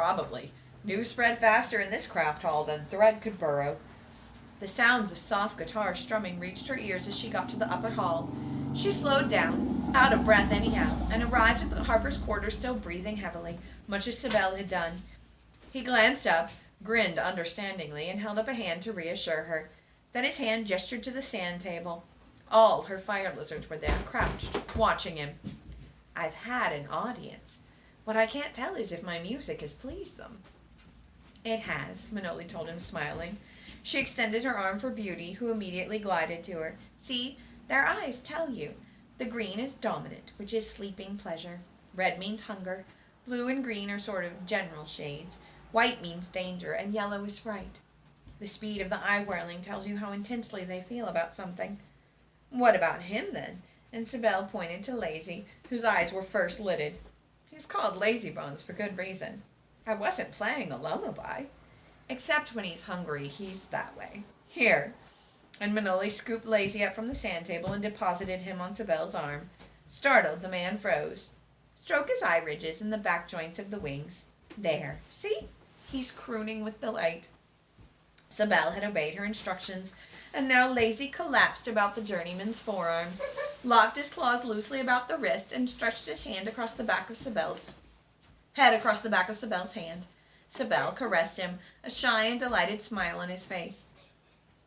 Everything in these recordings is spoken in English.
Probably. News spread faster in this craft hall than thread could burrow. The sounds of soft guitar strumming reached her ears as she got to the upper hall. She slowed down, out of breath anyhow, and arrived at the Harper's quarters still breathing heavily, much as Sibel had done. He glanced up, grinned understandingly, and held up a hand to reassure her. Then his hand gestured to the sand table. All her fire lizards were there, crouched, watching him. I've had an audience. What I can't tell is if my music has pleased them. It has, Manoli told him, smiling. She extended her arm for Beauty, who immediately glided to her. See, their eyes tell you. The green is dominant, which is sleeping pleasure. Red means hunger. Blue and green are sort of general shades. White means danger, and yellow is fright. The speed of the eye-whirling tells you how intensely they feel about something. What about him, then? And Sibel pointed to Lazy, whose eyes were first lidded. He's called Lazy Bones for good reason. I wasn't playing a lullaby. Except when he's hungry, he's that way. Here. And Manoli scooped Lazy up from the sand table and deposited him on Sibel's arm. Startled, the man froze. Stroke his eye ridges and the back joints of the wings. There. See? He's crooning with delight. Sibel had obeyed her instructions, and now Lazy collapsed about the journeyman's forearm, locked his claws loosely about the wrist, and stretched his hand across the back of Sibel's hand. Sibel caressed him, a shy and delighted smile on his face.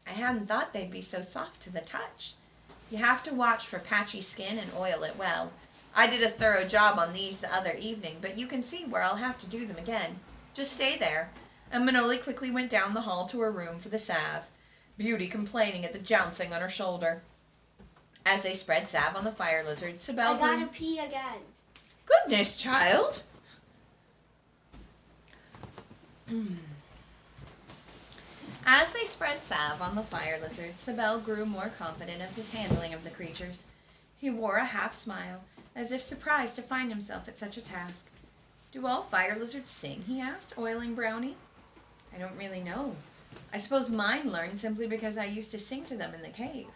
I hadn't thought they'd be so soft to the touch. You have to watch for patchy skin and oil it well. I did a thorough job on these the other evening, but you can see where I'll have to do them again. Just stay there. And Manoli quickly went down the hall to her room for the salve, Beauty complaining at the jouncing on her shoulder. As they spread salve on the fire lizard, Sibel I gotta pee again. Goodness, child! As they spread salve on the fire lizard, Sibel grew more confident of his handling of the creatures. He wore a half smile, as if surprised to find himself at such a task. Do all fire lizards sing? He asked, oiling Brownie. I don't really know. I suppose mine learned simply because I used to sing to them in the cave.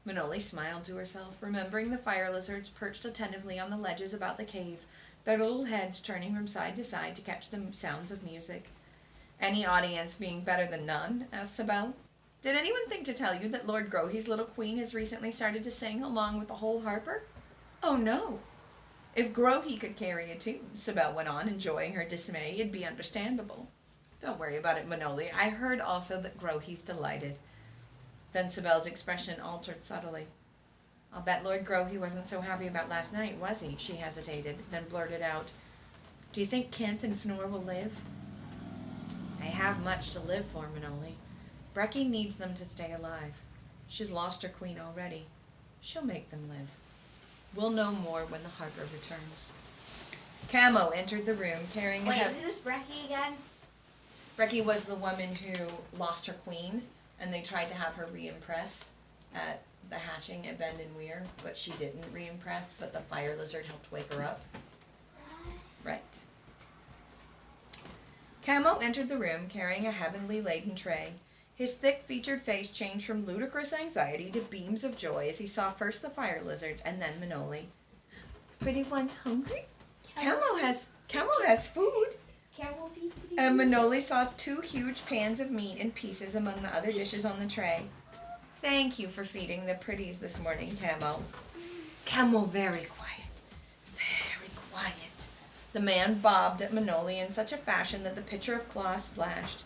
Manoli smiled to herself, remembering the fire lizards perched attentively on the ledges about the cave, their little heads turning from side to side to catch the sounds of music. Any audience being better than none? Asked Sibel. Did anyone think to tell you that Lord Grohy's little queen has recently started to sing along with the whole Harper? Oh, no. If Grohy could carry a tune, Sibel went on, enjoying her dismay, it'd be understandable. Don't worry about it, Manoli. I heard also that Grohy's delighted. Then Sibel's expression altered subtly. I'll bet Lord Grohy wasn't so happy about last night, was he? She hesitated, then blurted out. Do you think Kent and Fnor will live? They have much to live for, Manoli. Brecky needs them to stay alive. She's lost her queen already. She'll make them live. We'll know more when the Harper returns. Kammo entered the room carrying a... Wait, who's Brecky again? Brecky was the woman who lost her queen, and they tried to have her re-impress at the hatching at Bend and Weir, but she didn't re-impress, but the fire lizard helped wake her up. Right. Kammo entered the room carrying a heavily laden tray. His thick-featured face changed from ludicrous anxiety to beams of joy as he saw first the fire lizards and then Manoli. Pretty one's hungry? Kammo has food. And Manoli saw 2 huge pans of meat and pieces among the other dishes on the tray. Thank you for feeding the pretties this morning, Kammo. Kammo, very quiet. Very quiet. The man bobbed at Manoli in such a fashion that the pitcher of cloth splashed.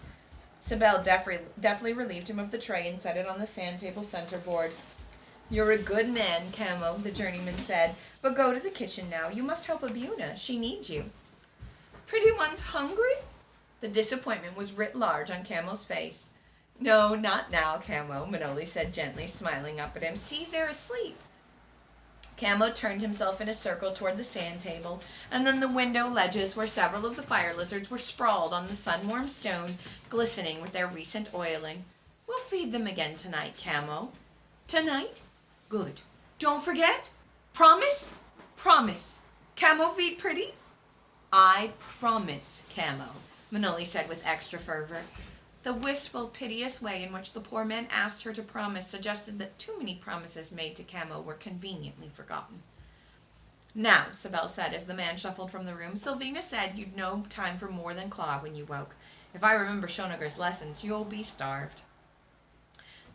Sibel deftly relieved him of the tray and set it on the sand table centerboard. You're a good man, Kammo, the journeyman said, but go to the kitchen now. You must help Abuna. She needs you. Pretty one's hungry? The disappointment was writ large on Kammo's face. No, not now, Kammo, Manoli said gently, smiling up at him. See, they're asleep. Kammo turned himself in a circle toward the sand table, and then the window ledges where several of the fire lizards were sprawled on the sun-warmed stone, glistening with their recent oiling. We'll feed them again tonight, Kammo. Tonight? Good. Don't forget? Promise? Promise. Kammo feed pretties? I promise, Kammo, Manoli said with extra fervor. The wistful, piteous way in which the poor man asked her to promise suggested that too many promises made to Kammo were conveniently forgotten. Now, Sibel said as the man shuffled from the room, Sylvina said you'd no time for more than Claw when you woke. If I remember Shonager's lessons, you'll be starved.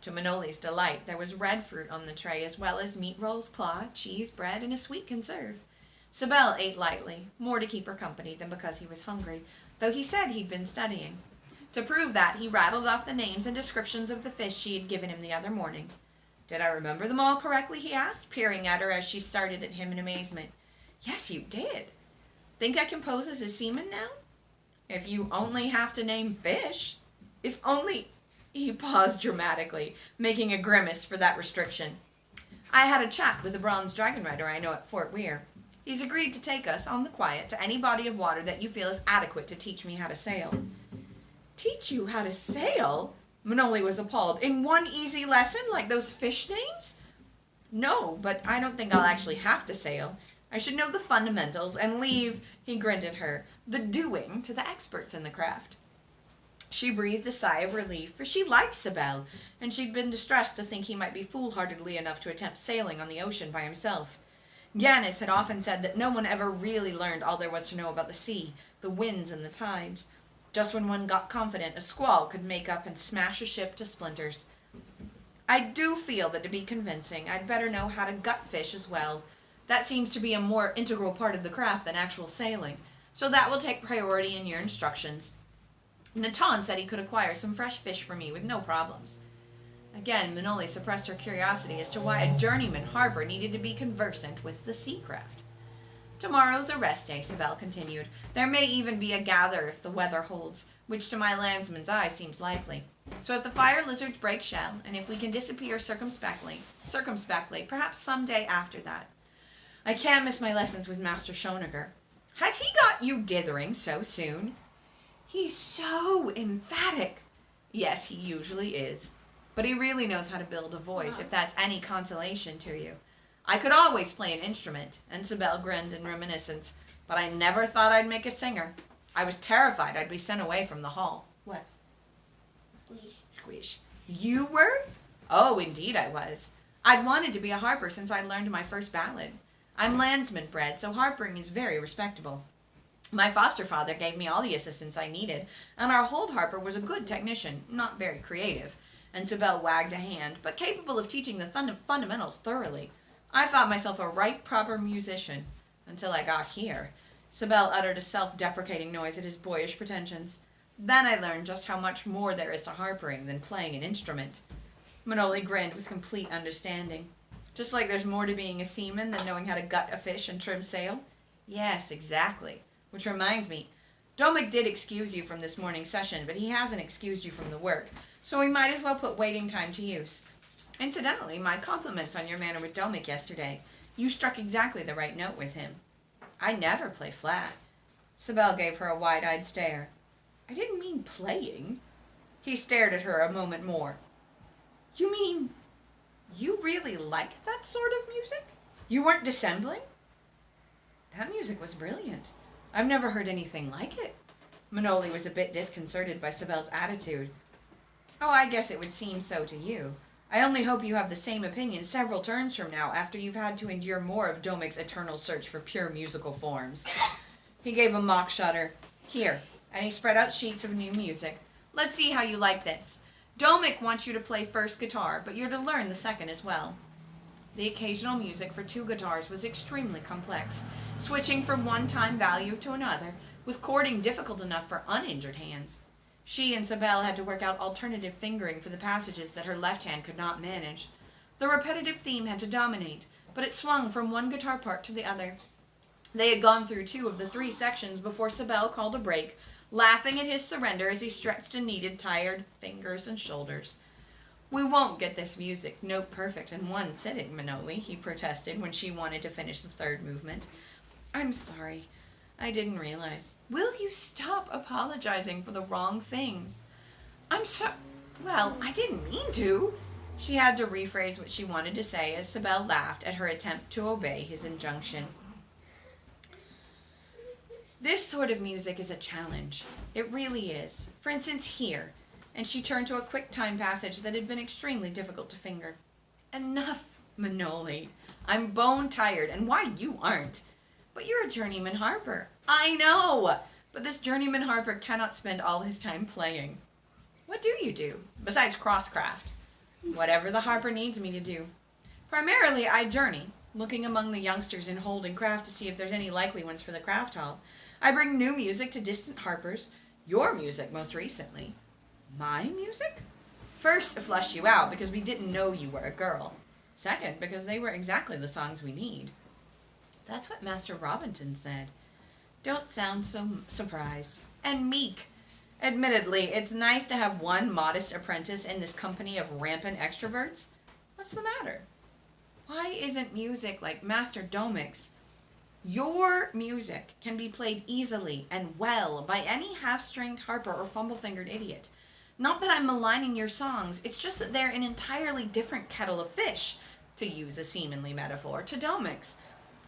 To Manoli's delight, there was red fruit on the tray, as well as meat rolls, Claw, cheese, bread, and a sweet conserve. Sibel ate lightly, more to keep her company than because he was hungry, though he said he'd been studying. To prove that, he rattled off the names and descriptions of the fish she had given him the other morning. Did I remember them all correctly, he asked, peering at her as she started at him in amazement. Yes, you did. Think I can pose as a seaman now? If you only have to name fish. If only... He paused dramatically, making a grimace for that restriction. I had a chat with a bronze dragon rider I know at Fort Weir. He's agreed to take us on the quiet to any body of water that you feel is adequate to teach me how to sail. Teach you how to sail? Manoli was appalled. In one easy lesson, like those fish names? No, but I don't think I'll actually have to sail. I should know the fundamentals and leave, he grinned at her, the doing to the experts in the craft. She breathed a sigh of relief, for she liked Sibel, and she'd been distressed to think he might be foolhardily enough to attempt sailing on the ocean by himself. Gannis had often said that no one ever really learned all there was to know about the sea, the winds and the tides. Just when one got confident, a squall could make up and smash a ship to splinters. I do feel that to be convincing, I'd better know how to gut fish as well. That seems to be a more integral part of the craft than actual sailing, so that will take priority in your instructions. Natan said he could acquire some fresh fish for me with no problems. Again, Manoli suppressed her curiosity as to why a journeyman harper needed to be conversant with the sea craft. Tomorrow's a rest day, Sibel continued. There may even be a gather if the weather holds, which to my landsman's eye seems likely. So if the fire lizards break shell, and if we can disappear circumspectly, perhaps some day after that. I can't miss my lessons with Master Shonager. Has he got you dithering so soon? He's so emphatic. Yes, he usually is. But he really knows how to build a voice, if that's any consolation to you. I could always play an instrument, and Sibel grinned in reminiscence, but I never thought I'd make a singer. I was terrified I'd be sent away from the hall. What? Squeeze. Squish. You were? Oh, indeed I was. I'd wanted to be a harper since I learned my first ballad. I'm landsman bred, so harping is very respectable. My foster father gave me all the assistance I needed, and our hold harper was a good technician, not very creative. And Sibel wagged a hand, but capable of teaching the fundamentals thoroughly. I thought myself a right proper musician, until I got here. Sibel uttered a self-deprecating noise at his boyish pretensions. Then I learned just how much more there is to harpering than playing an instrument. Manoli grinned with complete understanding. Just like there's more to being a seaman than knowing how to gut a fish and trim sail? Yes, exactly. Which reminds me, Domick did excuse you from this morning's session, but he hasn't excused you from the work, so we might as well put waiting time to use. Incidentally, my compliments on your manner with Domick yesterday. You struck exactly the right note with him. I never play flat. Sibel gave her a wide-eyed stare. I didn't mean playing. He stared at her a moment more. You mean, you really liked that sort of music? You weren't dissembling? That music was brilliant. I've never heard anything like it. Manoli was a bit disconcerted by Sibel's attitude. Oh, I guess it would seem so to you. I only hope you have the same opinion several turns from now after you've had to endure more of Domick's eternal search for pure musical forms. He gave a mock shudder. Here, and he spread out sheets of new music. Let's see how you like this. Domick wants you to play first guitar, but you're to learn the second as well. The occasional music for two guitars was extremely complex, switching from one time value to another, with chording difficult enough for uninjured hands. She and Sibel had to work out alternative fingering for the passages that her left hand could not manage. The repetitive theme had to dominate, but it swung from one guitar part to the other. They had gone through 2 of the 3 sections before Sibel called a break, laughing at his surrender as he stretched and kneaded tired fingers and shoulders. We won't get this music note perfect in one sitting, Manoli, he protested when she wanted to finish the 3rd movement. I'm sorry. I didn't realize. Will you stop apologizing for the wrong things? Well, I didn't mean to. She had to rephrase what she wanted to say as Sibel laughed at her attempt to obey his injunction. This sort of music is a challenge. It really is. For instance, here. And she turned to a quick time passage that had been extremely difficult to finger. Enough, Manoli. I'm bone tired, and why you aren't. But you're a journeyman harper. I know, but this journeyman harper cannot spend all his time playing. What do you do, besides crosscraft? Whatever the harper needs me to do. Primarily, I journey, looking among the youngsters in hold and craft to see if there's any likely ones for the craft hall. I bring new music to distant harpers, your music most recently. My music? First, to flush you out because we didn't know you were a girl. Second, because they were exactly the songs we need. That's what Master Robinson said. Don't sound so surprised. And meek. Admittedly, it's nice to have one modest apprentice in this company of rampant extroverts. What's the matter? Why isn't music like Master Domic's? Your music can be played easily and well by any half-stringed harper or fumble-fingered idiot. Not that I'm maligning your songs, it's just that they're an entirely different kettle of fish, to use a seemingly metaphor, to Domic's.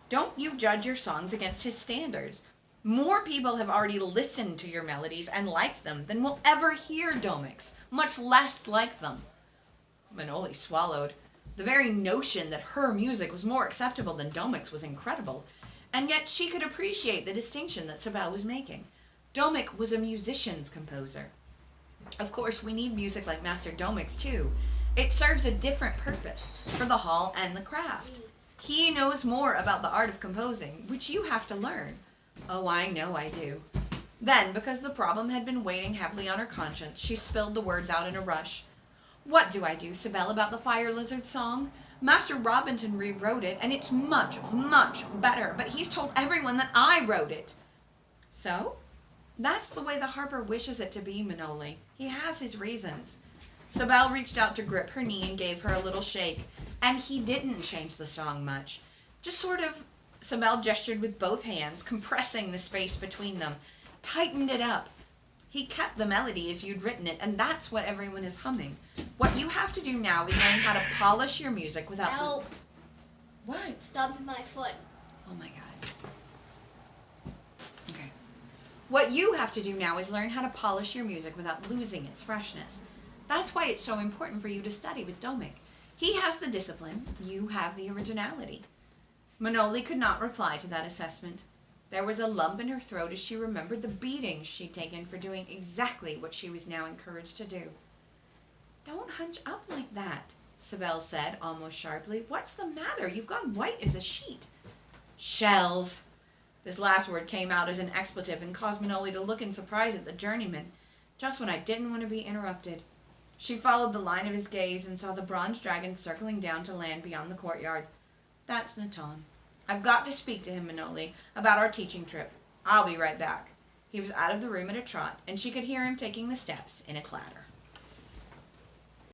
Don't you judge your songs against his standards. More people have already listened to your melodies and liked them than will ever hear Domic's, much less like them. Manoli swallowed. The very notion that her music was more acceptable than Domic's was incredible, and yet she could appreciate the distinction that Sibel was making. Domic was a musician's composer. Of course, we need music like Master Domic's too. It serves a different purpose for the hall and the craft. He knows more about the art of composing, which you have to learn. Oh, I know I do. Then, because the problem had been weighing heavily on her conscience, she spilled the words out in a rush. What do I do, Sibel, about the Fire Lizard song? Master Robinson rewrote it, and it's much, much better, but he's told everyone that I wrote it. So? That's the way the harper wishes it to be, Manoli. He has his reasons. Sibel reached out to grip her knee and gave her a little shake, and he didn't change the song much. Just sort of, Sibel gestured with both hands, compressing the space between them, tightened it up. He kept the melody as you'd written it, and that's what everyone is humming. What you have to do now is learn how to polish your music without... Help! What? Stubbed my foot. Oh my God. Okay. What you have to do now is learn how to polish your music without losing its freshness. That's why it's so important for you to study with Domic. He has the discipline, you have the originality. Manoli could not reply to that assessment. There was a lump in her throat as she remembered the beatings she'd taken for doing exactly what she was now encouraged to do. Don't hunch up like that, Sibel said, almost sharply. What's the matter? You've gone white as a sheet. Shells. This last word came out as an expletive and caused Manoli to look in surprise at the journeyman, just when I didn't want to be interrupted. She followed the line of his gaze and saw the bronze dragon circling down to land beyond the courtyard. That's Natan. I've got to speak to him, Manoli, about our teaching trip. I'll be right back. He was out of the room at a trot, and she could hear him taking the steps in a clatter.